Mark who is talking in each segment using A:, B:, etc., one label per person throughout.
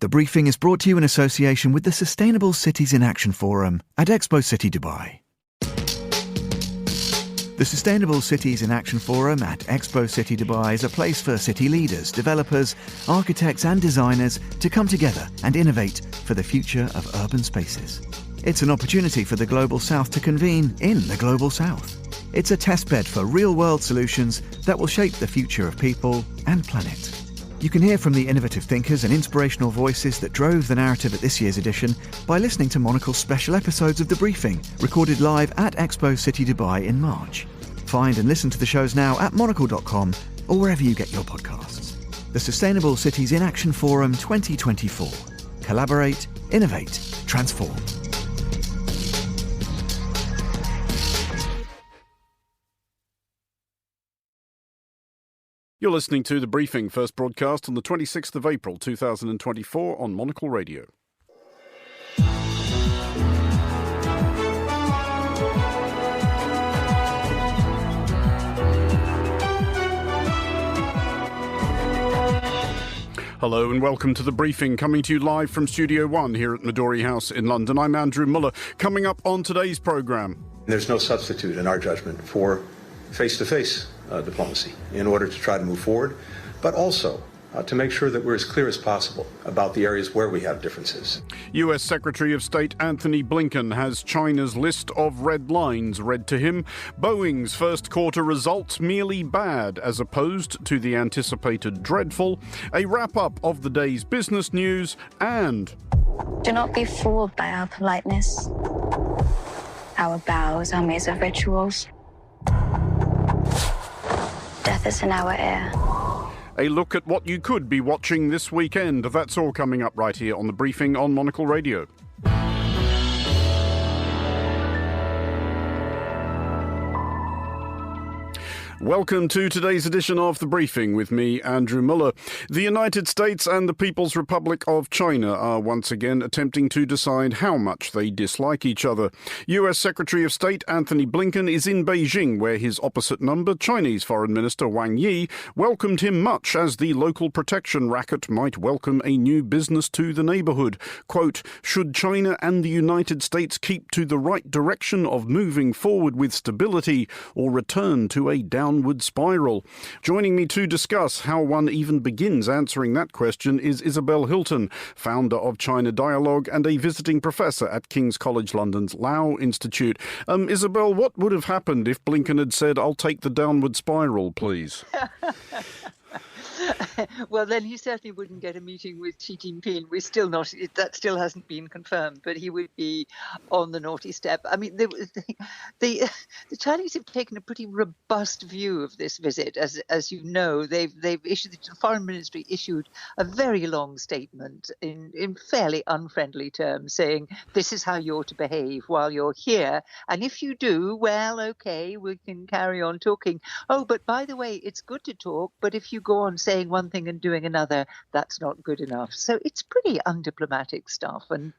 A: The briefing is brought to you in association with the Sustainable Cities in Action Forum at Expo City Dubai. The Sustainable Cities in Action Forum at Expo City Dubai is a place for city leaders, developers, architects and designers to come together and innovate for the future of urban spaces. It's an opportunity for the Global South to convene in the Global South. It's a testbed for real-world solutions that will shape the future of people and planet. You can hear from the innovative thinkers and inspirational voices that drove the narrative at this year's edition by listening to Monocle's special episodes of The Briefing, recorded live at Expo City Dubai in March. Find and listen to the shows now at monocle.com or wherever you get your podcasts. The Sustainable Cities in Action Forum 2024. Collaborate, innovate, transform.
B: You're listening to The Briefing, first broadcast on the 26th of April 2024 on Monocle Radio. Hello and welcome to The Briefing, coming to you live from Studio One here at Midori House in London. I'm Andrew Muller. Coming up on today's programme.
C: There's no substitute, in our judgment, for face-to-face diplomacy in order to try to move forward, but also to make sure that we're as clear as possible about the areas where we have differences.
B: US Secretary of State Antony Blinken has China's list of red lines read to him. Boeing's first quarter results merely bad as opposed to the anticipated dreadful. A wrap-up of the day's business news and...
D: Do not be fooled by our politeness. Our bows are made of rituals. Death is in our air.
B: A look at what you could be watching this weekend. That's all coming up right here on The Briefing on Monocle Radio. Welcome to today's edition of The Briefing with me, Andrew Muller. The United States and the People's Republic of China are once again attempting to decide how much they dislike each other. US Secretary of State Antony Blinken is in Beijing, where his opposite number, Chinese Foreign Minister Wang Yi, welcomed him much as the local protection racket might welcome a new business to the neighbourhood. Quote, should China and the United States keep to the right direction of moving forward with stability or return to a downward spiral? Joining me to discuss how one even begins answering that question is Isabel Hilton, founder of China Dialogue and a visiting professor at King's College London's Lau Institute. Isabel, what would have happened if Blinken had said, I'll take the downward spiral, please?
E: Well, then he certainly wouldn't get a meeting with Xi Jinping. That still hasn't been confirmed, but he would be on the naughty step. I mean, the Chinese have taken a pretty robust view of this visit. As you know, the foreign ministry issued a very long statement in fairly unfriendly terms saying, this is how you're to behave while you're here. And if you do, well, okay, we can carry on talking. Oh, but by the way, it's good to talk, but if you go on saying one thing and doing another, that's not good enough. So it's pretty undiplomatic stuff, and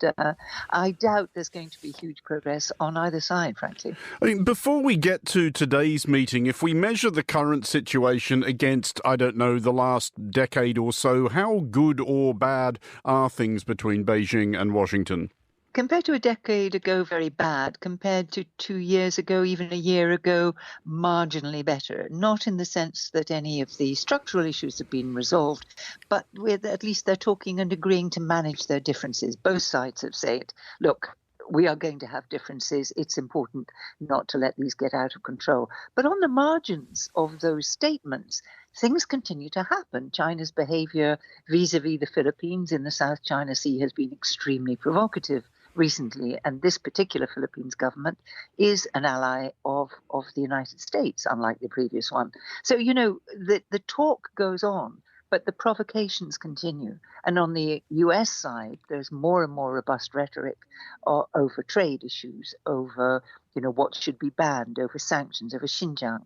E: I doubt there's going to be huge progress on either side, frankly.
B: I mean, before we get to today's meeting, if we measure the current situation against, I don't know, the last decade or so, how good or bad are things between Beijing and Washington?
E: Compared to a decade ago, very bad. Compared to 2 years ago, even a year ago, marginally better. Not in the sense that any of the structural issues have been resolved, but with at least they're talking and agreeing to manage their differences. Both sides have said, look, we are going to have differences. It's important not to let these get out of control. But on the margins of those statements, things continue to happen. China's behavior vis-a-vis the Philippines in the South China Sea has been extremely provocative recently, and this particular Philippines government is an ally of the United States, unlike the previous one. So, you know, the talk goes on, but the provocations continue. And on the US side, there's more and more robust rhetoric over trade issues, over, you know, what should be banned, over sanctions, over Xinjiang,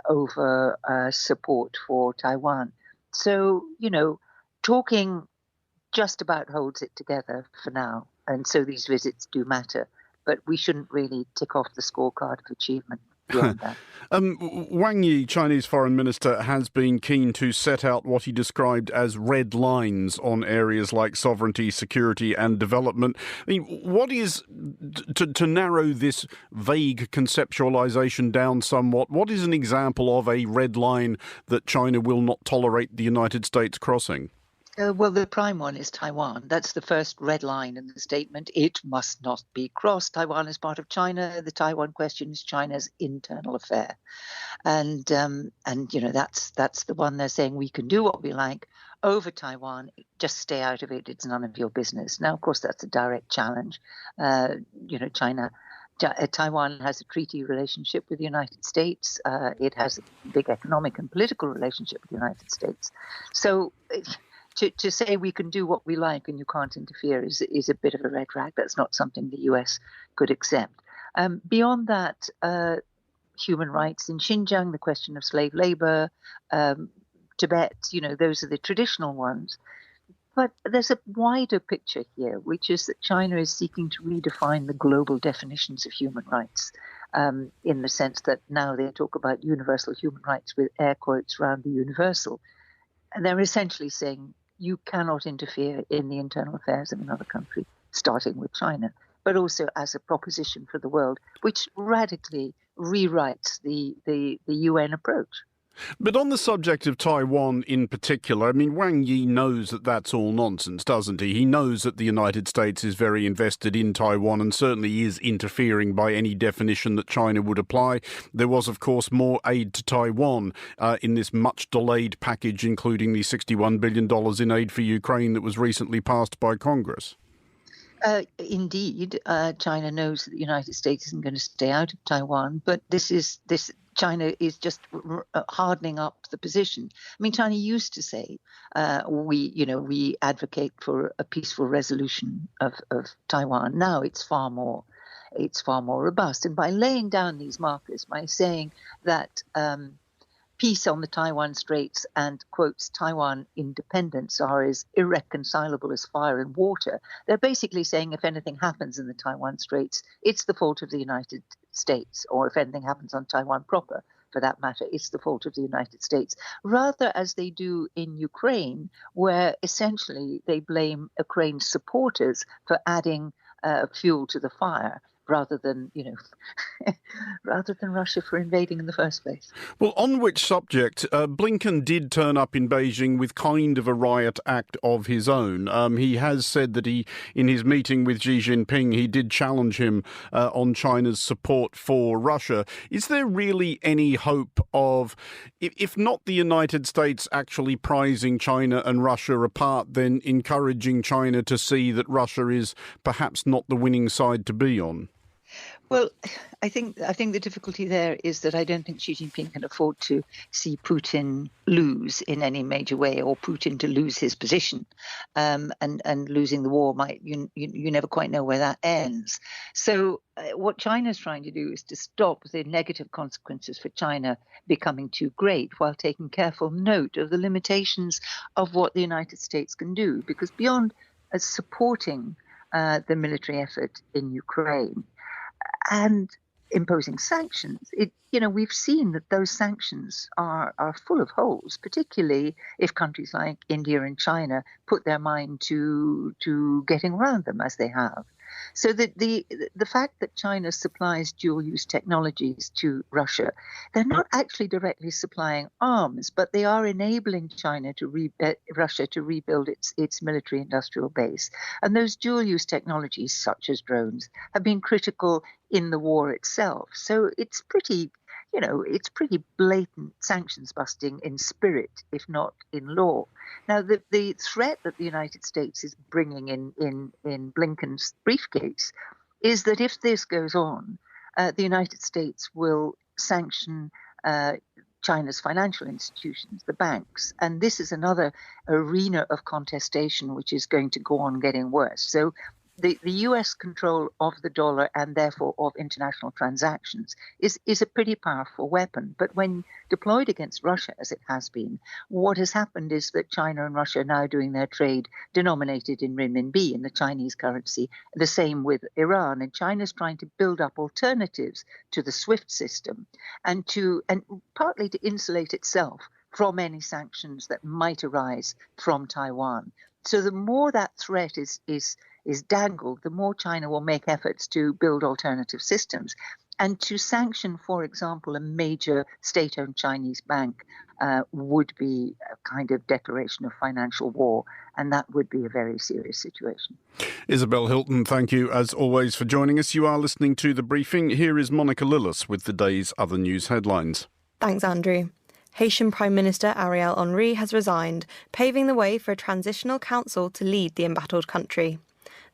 E: over support for Taiwan. So, you know, talking just about holds it together for now. And so these visits do matter, but we shouldn't really tick off the scorecard of achievement. beyond that.
B: Wang Yi, Chinese foreign minister, has been keen to set out what he described as red lines on areas like sovereignty, security and development. I mean, what is, to narrow this vague conceptualization down somewhat, what is an example of a red line that China will not tolerate the United States crossing?
E: Well, the prime one is Taiwan. That's the first red line in the statement. It must not be crossed. Taiwan is part of China. The Taiwan question is China's internal affair. And that's the one they're saying we can do what we like over Taiwan. Just stay out of it. It's none of your business. Now, of course, that's a direct challenge. Taiwan has a treaty relationship with the United States. It has a big economic and political relationship with the United States. So to say we can do what we like and you can't interfere is a bit of a red rag. That's not something the US could accept. Beyond that, human rights in Xinjiang, the question of slave labor, Tibet, those are the traditional ones. But there's a wider picture here, which is that China is seeking to redefine the global definitions of human rights, in the sense that now they talk about universal human rights with air quotes around the universal. And they're essentially saying you cannot interfere in the internal affairs of another country, starting with China, but also as a proposition for the world, which radically rewrites the UN approach.
B: But on the subject of Taiwan in particular, I mean, Wang Yi knows that that's all nonsense, doesn't he? He knows that the United States is very invested in Taiwan and certainly is interfering by any definition that China would apply. There was, of course, more aid to Taiwan in this much delayed package, including the $61 billion in aid for Ukraine that was recently passed by Congress.
E: Indeed, China knows that the United States isn't going to stay out of Taiwan, but China is just hardening up the position. I mean, China used to say we advocate for a peaceful resolution of Taiwan. Now it's far more robust, and by laying down these markers, by saying that peace on the Taiwan Straits and, quotes, Taiwan independence are as irreconcilable as fire and water. They're basically saying if anything happens in the Taiwan Straits, it's the fault of the United States, or if anything happens on Taiwan proper, for that matter, it's the fault of the United States, rather as they do in Ukraine, where essentially they blame Ukraine's supporters for adding fuel to the fire, rather than Russia for invading in the first place.
B: Well, on which subject, Blinken did turn up in Beijing with kind of a riot act of his own. He has said that in his meeting with Xi Jinping, he did challenge him on China's support for Russia. Is there really any hope of, if not the United States actually prizing China and Russia apart, then encouraging China to see that Russia is perhaps not the winning side to be on?
E: Well, I think the difficulty there is that I don't think Xi Jinping can afford to see Putin lose in any major way, or Putin to lose his position. And losing the war you never quite know where that ends. So what China's trying to do is to stop the negative consequences for China becoming too great, while taking careful note of the limitations of what the United States can do. Because beyond supporting the military effort in Ukraine and imposing sanctions, we've seen that those sanctions are full of holes, particularly if countries like India and China put their mind to getting around them, as they have. So the fact that China supplies dual-use technologies to Russia, they're not actually directly supplying arms, but they are enabling Russia to rebuild its military-industrial base. And those dual-use technologies, such as drones, have been critical in the war itself. So it's pretty blatant sanctions busting in spirit, if not in law. Now, the threat that the United States is bringing in Blinken's briefcase is that if this goes on, the United States will sanction China's financial institutions, the banks. And this is another arena of contestation which is going to go on getting worse. So the US control of the dollar and therefore of international transactions is a pretty powerful weapon. But when deployed against Russia, as it has been, what has happened is that China and Russia are now doing their trade denominated in renminbi, in the Chinese currency. The same with Iran. And China's trying to build up alternatives to the SWIFT system and partly to insulate itself from any sanctions that might arise from Taiwan. So the more that threat is dangled, the more China will make efforts to build alternative systems. And to sanction, for example, a major state-owned Chinese bank would be a kind of declaration of financial war, and that would be a very serious situation.
B: Isabel Hilton, thank you as always for joining us. You are listening to The Briefing. Here is Monica Lillis with the day's other news headlines.
F: Thanks, Andrew. Haitian Prime Minister Ariel Henry has resigned, paving the way for a transitional council to lead the embattled country.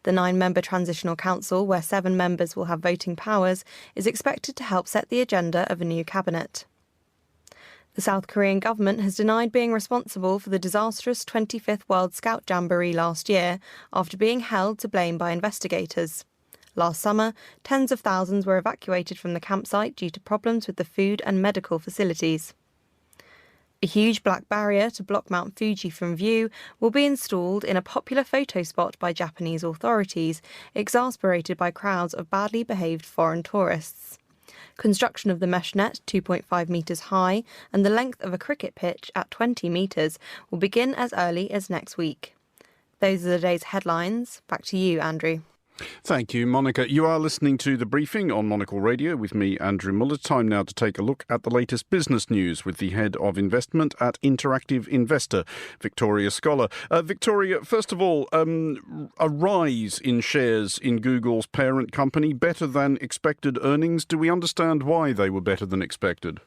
F: The 9-member Transitional Council, where 7 members will have voting powers, is expected to help set the agenda of a new cabinet. The South Korean government has denied being responsible for the disastrous 25th World Scout Jamboree last year, after being held to blame by investigators. Last summer, tens of thousands were evacuated from the campsite due to problems with the food and medical facilities. A huge black barrier to block Mount Fuji from view will be installed in a popular photo spot by Japanese authorities, exasperated by crowds of badly behaved foreign tourists. Construction of the mesh net, 2.5 metres high, and the length of a cricket pitch at 20 metres will begin as early as next week. Those are the day's headlines. Back to you, Andrew.
B: Thank you, Monica. You are listening to The Briefing on Monocle Radio with me, Andrew Muller. Time now to take a look at the latest business news with the Head of Investment at Interactive Investor, Victoria Scholar. Victoria, first of all, a rise in shares in Google's parent company, better than expected earnings. Do we understand why they were better than expected?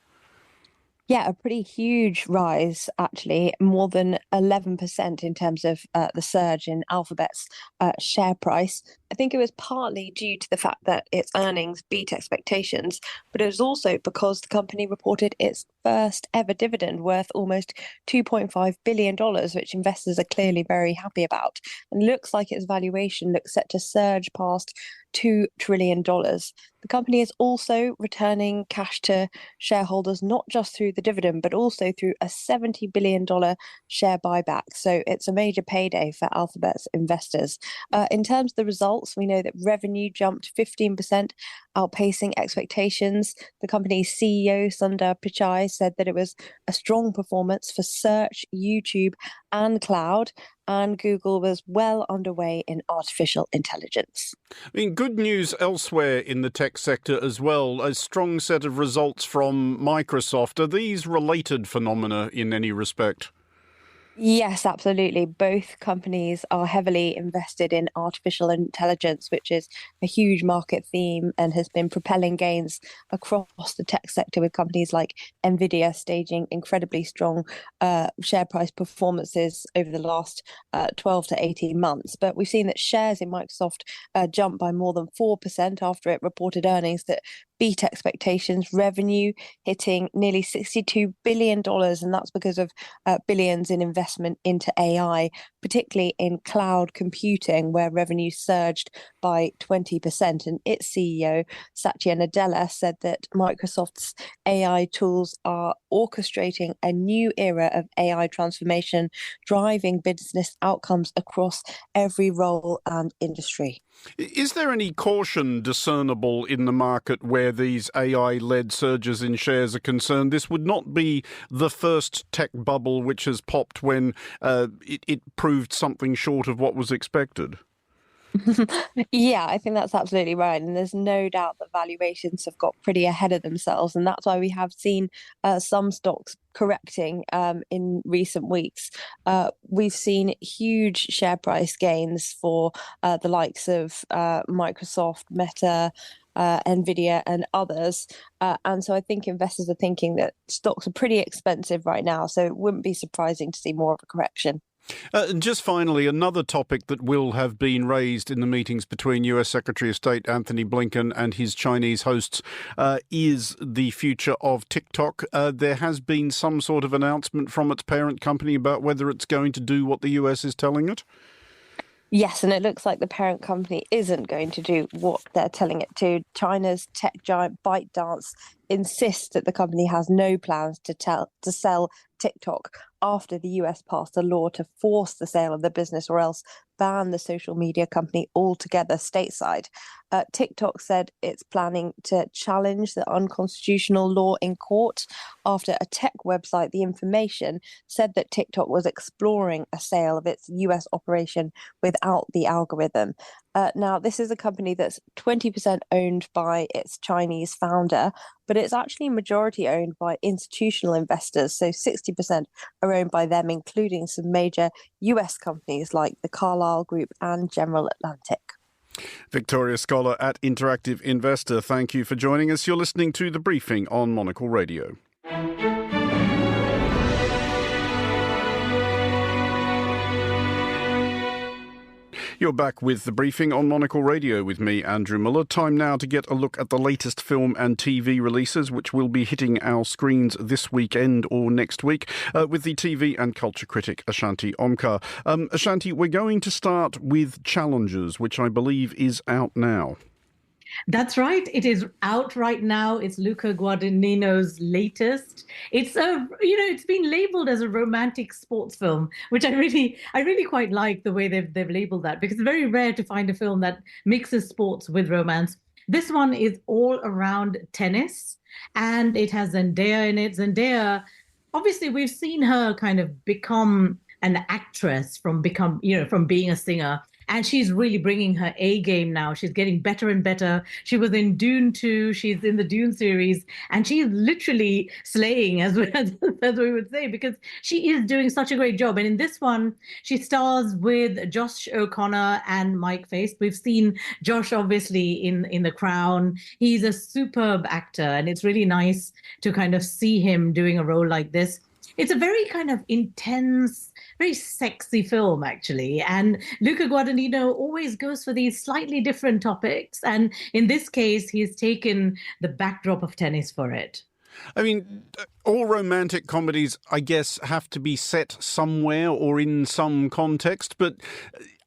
G: Yeah, a pretty huge rise, actually, more than 11% in terms of the surge in Alphabet's share price. I think it was partly due to the fact that its earnings beat expectations, but it was also because the company reported its first ever dividend worth almost $2.5 billion, which investors are clearly very happy about. And looks like its valuation looks set to surge past $2 trillion. The company is also returning cash to shareholders, not just through the dividend, but also through a $70 billion share buyback. So it's a major payday for Alphabet's investors. In terms of the results, we know that revenue jumped 15%, outpacing expectations. The company's CEO, Sundar Pichai, said that it was a strong performance for search, YouTube, and cloud, and Google was well underway in artificial intelligence.
B: I mean, good news elsewhere in the tech sector as well. A strong set of results from Microsoft. Are these related phenomena in any respect?
G: Yes, absolutely. Both companies are heavily invested in artificial intelligence, which is a huge market theme and has been propelling gains across the tech sector, with companies like Nvidia staging incredibly strong share price performances over the last 12 to 18 months. But we've seen that shares in Microsoft jumped by more than 4% after it reported earnings that beat expectations, revenue hitting nearly $62 billion, and that's because of billions in investment into AI, particularly in cloud computing, where revenue surged by 20%. And its CEO, Satya Nadella, said that Microsoft's AI tools are orchestrating a new era of AI transformation, driving business outcomes across every role and industry.
B: Is there any caution discernible in the market where these AI-led surges in shares are concerned? This would not be the first tech bubble which has popped when it proved something short of what was expected.
G: Yeah, I think that's absolutely right. And there's no doubt that valuations have got pretty ahead of themselves. And that's why we have seen some stocks correcting in recent weeks. We've seen huge share price gains for the likes of Microsoft, Meta, Nvidia and others. And so I think investors are thinking that stocks are pretty expensive right now. So it wouldn't be surprising to see more of a correction.
B: And just finally, another topic that will have been raised in the meetings between US Secretary of State Antony Blinken and his Chinese hosts is the future of TikTok. There has been some sort of announcement from its parent company about whether it's going to do what the US is telling it.
G: Yes, and it looks like the parent company isn't going to do what they're telling it to. China's tech giant ByteDance insists that the company has no plans to sell TikTok after the US passed a law to force the sale of the business or else ban the social media company altogether stateside. TikTok said it's planning to challenge the unconstitutional law in court after a tech website, The Information, said that TikTok was exploring a sale of its US operation without the algorithm. Now, this is a company that's 20% owned by its Chinese founder, but it's actually majority owned by institutional investors. So 60% are owned by them, including some major US companies like the Carlyle Group and General Atlantic.
B: Victoria Scholar at Interactive Investor, thank you for joining us. You're listening to The Briefing on Monocle Radio. You're back with The Briefing on Monocle Radio with me, Andrew Muller. Time now to get a look at the latest film and TV releases, which will be hitting our screens this weekend or next week, with the TV and culture critic Ashanti Omkar. Ashanti, we're going to start with Challengers, which I believe is out now.
H: That's right. It is out right now. It's Luca Guadagnino's latest. It's it's been labeled as a romantic sports film, which I really quite like the way they've labeled that, because it's very rare to find a film that mixes sports with romance. This one is all around tennis, and it has Zendaya in it. Zendaya, obviously, we've seen her kind of become an actress from being a singer. And she's really bringing her A game now. She's getting better and better. She was in Dune 2. She's in the Dune series. And she's literally slaying, as we would say, because she is doing such a great job. And in this one, she stars with Josh O'Connor and Mike Faist. We've seen Josh, obviously, in The Crown. He's a superb actor. And it's really nice to kind of see him doing a role like this. It's a very kind of intense, very sexy film, actually. And Luca Guadagnino always goes for these slightly different topics. And in this case, he's taken the backdrop of tennis for it.
B: I mean, all romantic comedies, I guess, have to be set somewhere or in some context. But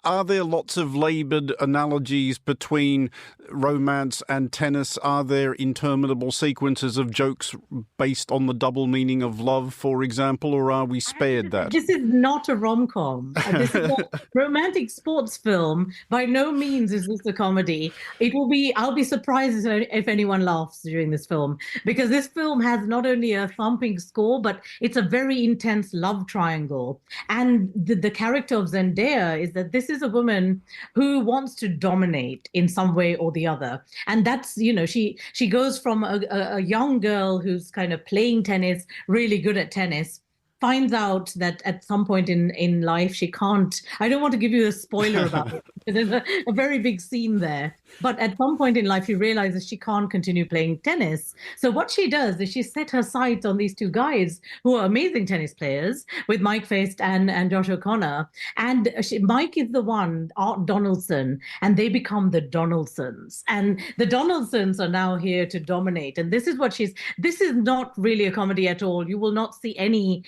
B: are there lots of laboured analogies between romance and tennis? Are there interminable sequences of jokes based on the double meaning of love, for example, or are we spared that?
H: This is not a rom-com. This is a romantic sports film. By no means is this a comedy. I'll be surprised if anyone laughs during this film, because this film has not only a thumping score, but it's a very intense love triangle. And the character of Zendaya is that this is a woman who wants to dominate in some way or the other. And that's, she goes from a young girl who's kind of playing tennis, really good at tennis, finds out that at some point in life she can't. I don't want to give you a spoiler about it, because there's a very big scene there. But at some point in life, she realizes she can't continue playing tennis. So what she does is she set her sights on these two guys who are amazing tennis players, with Mike Faist and Josh O'Connor. And Mike is the one, Art Donaldson, and they become the Donaldsons. And the Donaldsons are now here to dominate. And this is not really a comedy at all. You will not see any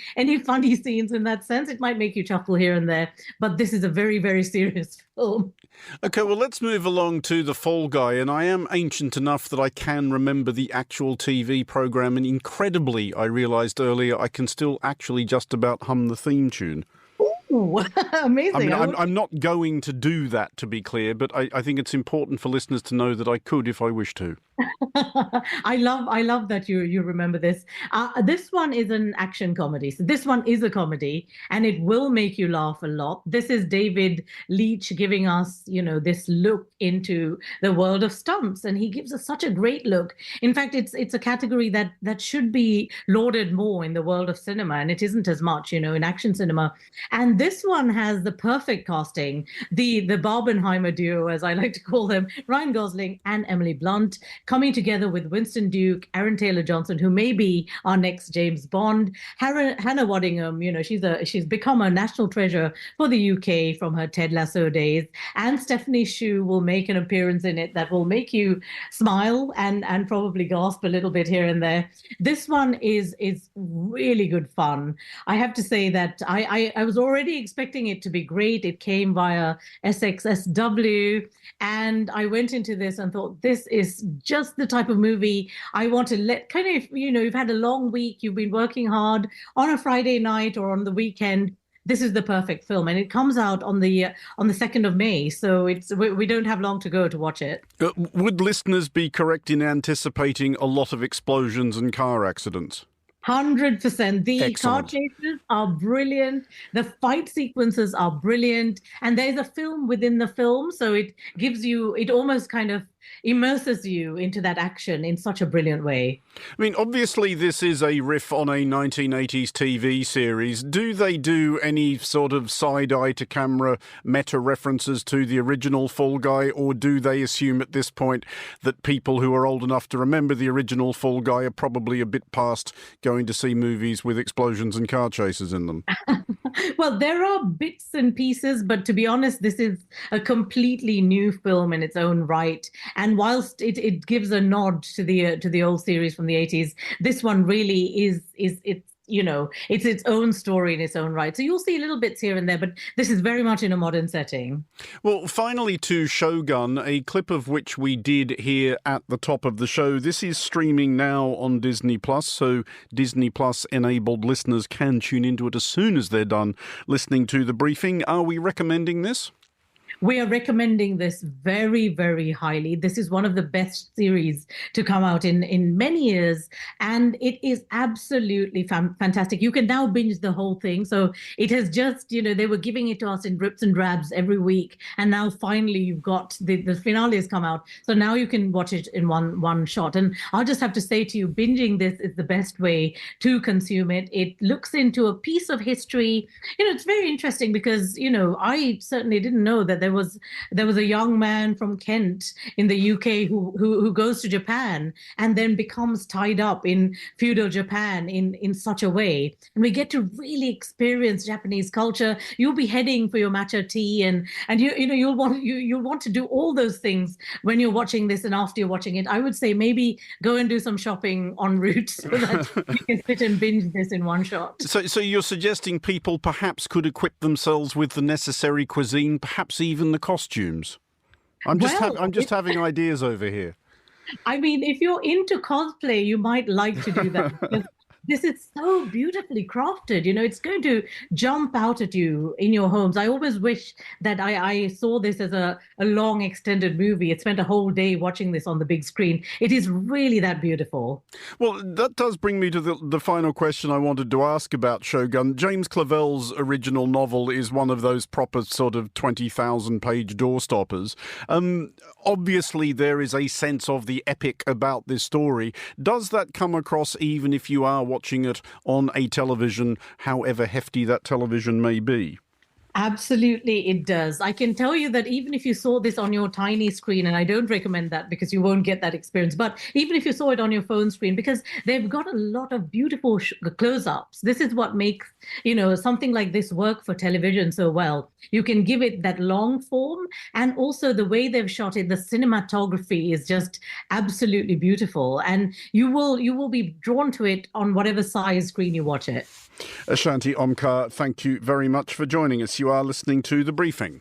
H: funny scenes in that sense. It might make you chuckle here and there, but this is a very, very serious film.
B: Okay, well, let's move along to The Fall Guy, and I am ancient enough that I can remember the actual TV programme, and incredibly, I realised earlier, I can still actually just about hum the theme tune.
H: Ooh, amazing.
B: I mean, I'm not going to do that, to be clear, but I think it's important for listeners to know that I could if I wish to.
H: I love that you remember this. This one is an action comedy. So this one is a comedy, and it will make you laugh a lot. This is David Leitch giving us, this look into the world of stunts, and he gives us such a great look. In fact, it's a category that should be lauded more in the world of cinema, and it isn't as much, in action cinema. And this one has the perfect casting, the Barbenheimer duo, as I like to call them, Ryan Gosling and Emily Blunt. coming together with Winston Duke, Aaron Taylor-Johnson, who may be our next James Bond, Hannah Waddingham, she's become a national treasure for the UK from her Ted Lasso days, and Stephanie Hsu will make an appearance in it that will make you smile and probably gasp a little bit here and there. This one is really good fun. I have to say that I was already expecting it to be great. It came via SXSW, and I went into this and thought, this is just the type of movie I want to you've had a long week, you've been working hard on a Friday night or on the weekend. This is the perfect film, and it comes out on the 2nd of May, so we don't have long to go to watch it.
B: Would listeners be correct in anticipating a lot of explosions and car accidents?
H: 100%. The
B: Excellent.
H: car chases are brilliant. The fight sequences are brilliant. And there's a film within the film. So it almost kind of immerses you into that action in such a brilliant way.
B: I mean, obviously this is a riff on a 1980s TV series. Do they do any sort of side-eye to camera meta references to the original Fall Guy, or do they assume at this point that people who are old enough to remember the original Fall Guy are probably a bit past going to see movies with explosions and car chases in them?
H: Well, there are bits and pieces, but to be honest, this is a completely new film in its own right. And whilst it gives a nod to the old series from the 80s, this one really is it's its own story in its own right. So you'll see little bits here and there, but this is very much in a modern setting. Well,
B: finally to Shogun, a clip of which we did here at the top of the show. This is streaming now on Disney+, so Disney Plus enabled listeners can tune into it as soon as they're done listening to the briefing. Are we recommending this?
H: We are recommending this very, very highly. This is one of the best series to come out in many years, and it is absolutely fantastic. You can now binge the whole thing. So it has just, they were giving it to us in drips and drabs every week, and now finally you've got the finale has come out. So now you can watch it in one shot. And I'll just have to say to you, binging this is the best way to consume it. It looks into a piece of history. It's very interesting because, I certainly didn't know that there was a young man from Kent in the UK who goes to Japan and then becomes tied up in feudal Japan in such a way. And we get to really experience Japanese culture. You'll be heading for your matcha tea and you'll want to do all those things when you're watching this and after you're watching it. I would say maybe go and do some shopping en route so that you can sit and binge this in one shot.
B: So you're suggesting people perhaps could equip themselves with the necessary cuisine, perhaps even the costumes. I'm just having ideas over here.
H: I mean, if you're into cosplay, you might like to do that. Because this is so beautifully crafted. It's going to jump out at you in your homes. I always wish that I saw this as a long extended movie. It spent a whole day watching this on the big screen. It is really that beautiful.
B: Well, that does bring me to the final question I wanted to ask about Shogun. James Clavell's original novel is one of those proper sort of 20,000-page doorstoppers. Obviously, there is a sense of the epic about this story. Does that come across even if you are watching it on a television, however hefty that television may be?
H: Absolutely, it does. I can tell you that even if you saw this on your tiny screen, and I don't recommend that because you won't get that experience, but even if you saw it on your phone screen, because they've got a lot of beautiful close-ups. This is what makes, something like this work for television so well. You can give it that long form, and also the way they've shot it, the cinematography is just absolutely beautiful, and you will be drawn to it on whatever size screen you watch it.
B: Ashanti Omkar, thank you very much for joining us. You are listening to The Briefing.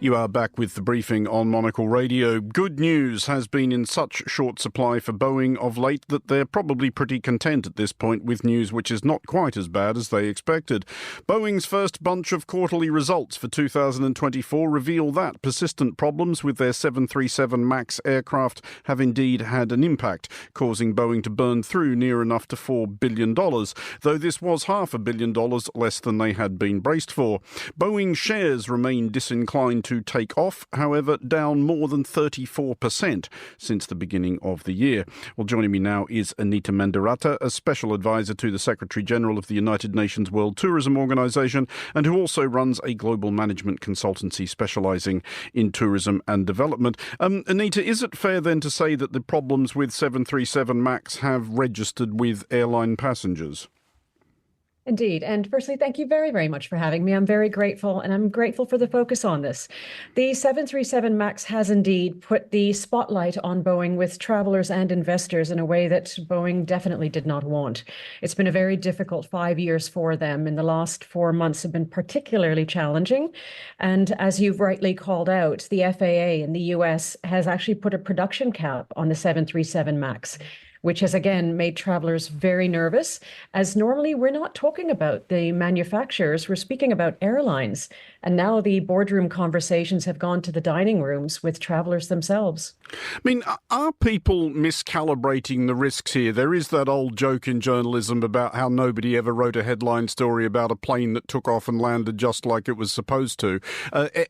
B: You are back with The Briefing on Monocle Radio. Good news has been in such short supply for Boeing of late that they're probably pretty content at this point with news which is not quite as bad as they expected. Boeing's first bunch of quarterly results for 2024 reveal that persistent problems with their 737 MAX aircraft have indeed had an impact, causing Boeing to burn through near enough to $4 billion, though this was $500 million less than they had been braced for. Boeing shares remain disinclined to take off, however, down more than 34% since the beginning of the year. Well, joining me now is Anita Mandarata, a special advisor to the Secretary-General of the United Nations World Tourism Organization, and who also runs a global management consultancy specializing in tourism and development. Anita, is it fair then to say that the problems with 737 MAX have registered with airline passengers?
I: Indeed. And firstly, thank you very, very much for having me. I'm very grateful, and I'm grateful for the focus on this. The 737 MAX has indeed put the spotlight on Boeing with travelers and investors in a way that Boeing definitely did not want. It's been a very difficult 5 years for them, and the last 4 months have been particularly challenging. And as you've rightly called out, the FAA in the US has actually put a production cap on the 737 MAX, which has again made travelers very nervous, as normally we're not talking about the manufacturers, we're speaking about airlines. And now the boardroom conversations have gone to the dining rooms with travelers themselves.
B: I mean, are people miscalibrating the risks here? There is that old joke in journalism about how nobody ever wrote a headline story about a plane that took off and landed just like it was supposed to.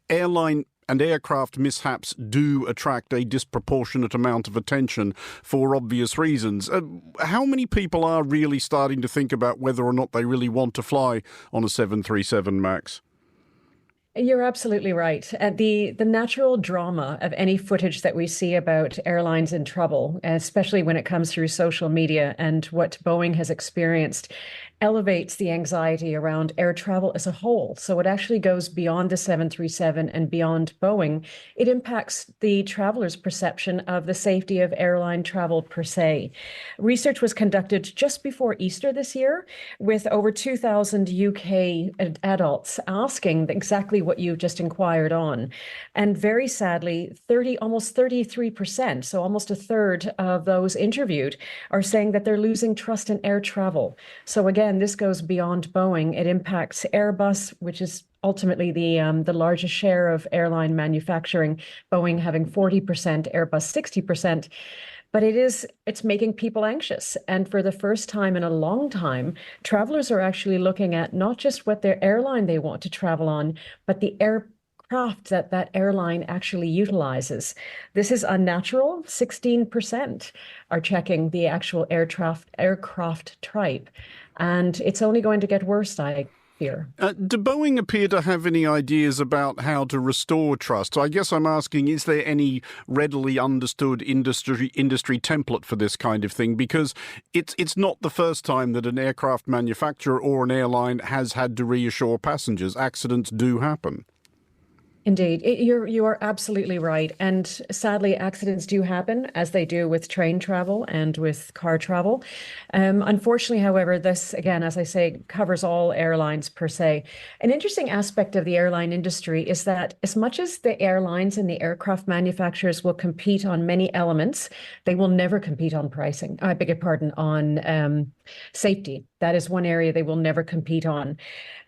B: Airline and aircraft mishaps do attract a disproportionate amount of attention for obvious reasons. How many people are really starting to think about whether or not they really want to fly on a 737 MAX?
I: You're absolutely right. The natural drama of any footage that we see about airlines in trouble, especially when it comes through social media and what Boeing has experienced, elevates the anxiety around air travel as a whole. So it actually goes beyond the 737 and beyond Boeing. It impacts the traveler's perception of the safety of airline travel per se. Research was conducted just before Easter this year with over 2,000 UK adults asking exactly what you just inquired on. And very sadly, almost 33%, so almost a third of those interviewed, are saying that they're losing trust in air travel. So again, this goes beyond Boeing. It impacts Airbus, which is ultimately the largest share of airline manufacturing, Boeing having 40%, Airbus 60%. But it's making people anxious. And for the first time in a long time, travelers are actually looking at not just what their airline they want to travel on, but the aircraft that airline actually utilizes. This is unnatural. 16% are checking the actual aircraft type. And it's only going to get worse, I fear.
B: Do Boeing appear to have any ideas about how to restore trust? So I guess I'm asking, is there any readily understood industry template for this kind of thing? Because it's not the first time that an aircraft manufacturer or an airline has had to reassure passengers. Accidents do happen.
I: Indeed, you are absolutely right. And sadly, accidents do happen, as they do with train travel and with car travel. Unfortunately, however, this, again, as I say, covers all airlines per se. An interesting aspect of the airline industry is that as much as the airlines and the aircraft manufacturers will compete on many elements, they will never compete on pricing. I beg your pardon, on safety. That is one area they will never compete on.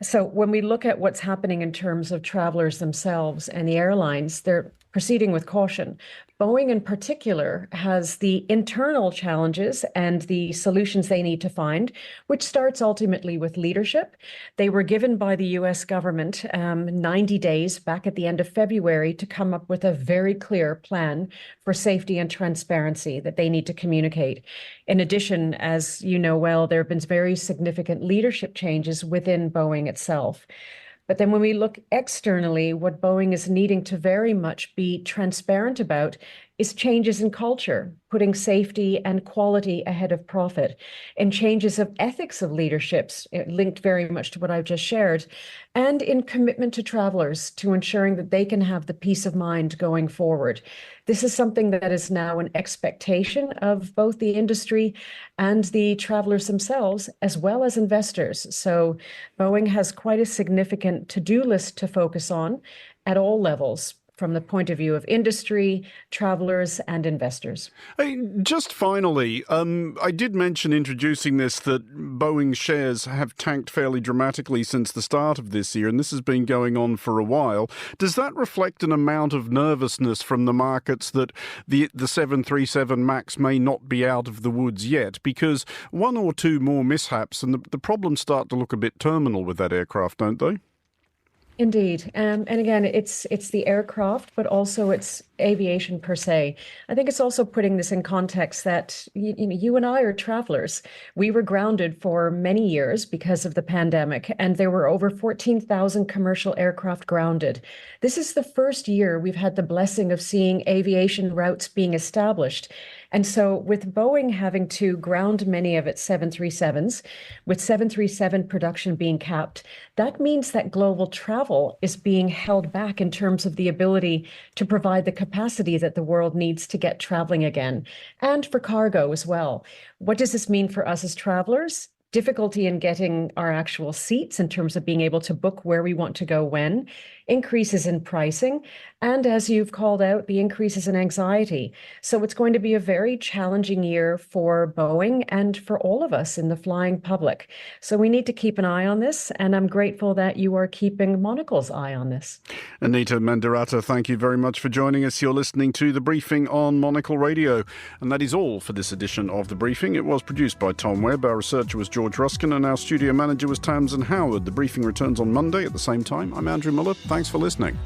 I: So when we look at what's happening in terms of travelers themselves and the airlines, they're proceeding with caution. Boeing in particular has the internal challenges and the solutions they need to find, which starts ultimately with leadership. They were given by the US government 90 days back at the end of February to come up with a very clear plan for safety and transparency that they need to communicate. In addition, as you know well, there have been very significant leadership changes within Boeing itself. But then when we look externally, what Boeing is needing to very much be transparent about is changes in culture, putting safety and quality ahead of profit, and changes of ethics of leaderships linked very much to what I've just shared, and in commitment to travelers to ensuring that they can have the peace of mind going forward. This is something that is now an expectation of both the industry and the travelers themselves, as well as investors. So Boeing has quite a significant to-do list to focus on at all levels, from the point of view of industry, travelers, and investors.
B: Hey, just finally, I did mention introducing this that Boeing shares have tanked fairly dramatically since the start of this year, and this has been going on for a while. Does that reflect an amount of nervousness from the markets that the 737 MAX may not be out of the woods yet? Because one or two more mishaps and the problems start to look a bit terminal with that aircraft, don't they?
I: Indeed. And again, it's the aircraft, but also it's aviation per se. I think it's also putting this in context that you and I are travelers. We were grounded for many years because of the pandemic, and there were over 14,000 commercial aircraft grounded. This is the first year we've had the blessing of seeing aviation routes being established. And so with Boeing having to ground many of its 737s, with 737 production being capped, that means that global travel is being held back in terms of the ability to provide the capacity that the world needs to get traveling again, and for cargo as well. What does this mean for us as travelers? Difficulty in getting our actual seats in terms of being able to book where we want to go when, increases in pricing, and as you've called out, the increases in anxiety. So it's going to be a very challenging year for Boeing and for all of us in the flying public. So we need to keep an eye on this, and I'm grateful that you are keeping Monocle's eye on this.
B: Anita Mandirata, thank you very much for joining us. You're listening to The Briefing on Monocle Radio. And that is all for this edition of The Briefing. It was produced by Tom Webb. Our researcher was George Ruskin, and our studio manager was Tamsin Howard. The Briefing returns on Monday at the same time. I'm Andrew Muller. Thanks for listening.